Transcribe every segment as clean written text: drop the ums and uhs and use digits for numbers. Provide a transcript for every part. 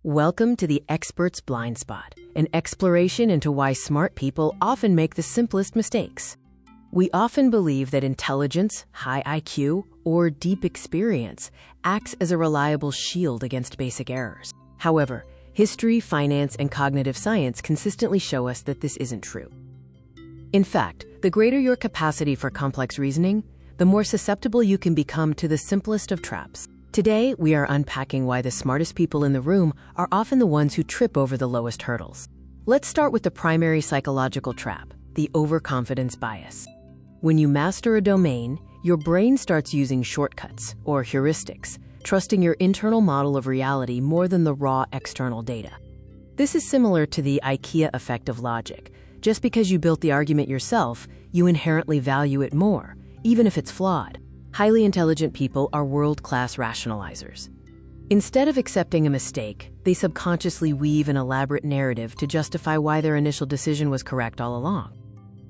Welcome to the Expert's Blind Spot, an exploration into why smart people often make the simplest mistakes. We often believe that intelligence, high IQ, or deep experience acts as a reliable shield against basic errors. However, history, finance, and cognitive science consistently show us that this isn't true. In fact, the greater your capacity for complex reasoning, the more susceptible you can become to the simplest of traps. Today, we are unpacking why the smartest people in the room are often the ones who trip over the lowest hurdles. Let's start with the primary psychological trap, the overconfidence bias. When you master a domain, your brain starts using shortcuts, or heuristics, trusting your internal model of reality more than the raw external data. This is similar to the IKEA effect of logic. Just because you built the argument yourself, you inherently value it more, even if it's flawed. Highly intelligent people are world-class rationalizers. Instead of accepting a mistake, they subconsciously weave an elaborate narrative to justify why their initial decision was correct all along.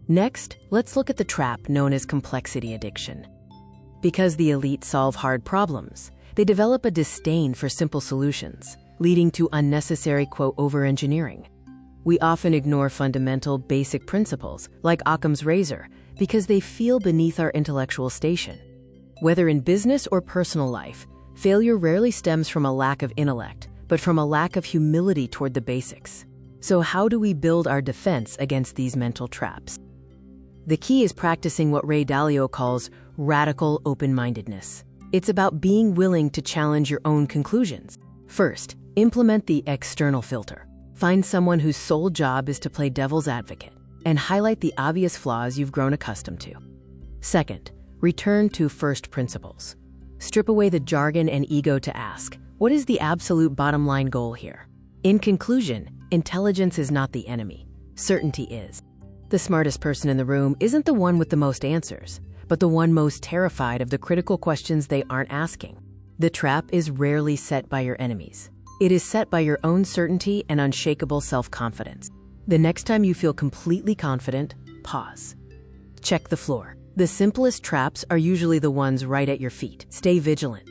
Next, let's look at the trap known as complexity addiction. Because the elite solve hard problems, they develop a disdain for simple solutions, leading to unnecessary, quote, over-engineering. We often ignore fundamental, basic principles, like Occam's razor, because they feel beneath our intellectual station. Whether in business or personal life, failure rarely stems from a lack of intellect, but from a lack of humility toward the basics. So how do we build our defense against these mental traps? The key is practicing what Ray Dalio calls radical open-mindedness. It's about being willing to challenge your own conclusions. First, implement the external filter. Find someone whose sole job is to play devil's advocate and highlight the obvious flaws you've grown accustomed to. Second, return to first principles. Strip away the jargon and ego to ask, what is the absolute bottom line goal here? In conclusion, intelligence is not the enemy. Certainty is. The smartest person in the room isn't the one with the most answers, but the one most terrified of the critical questions they aren't asking. The trap is rarely set by your enemies. It is set by your own certainty and unshakable self-confidence. The next time you feel completely confident, pause. Check the floor. The simplest traps are usually the ones right at your feet. Stay vigilant.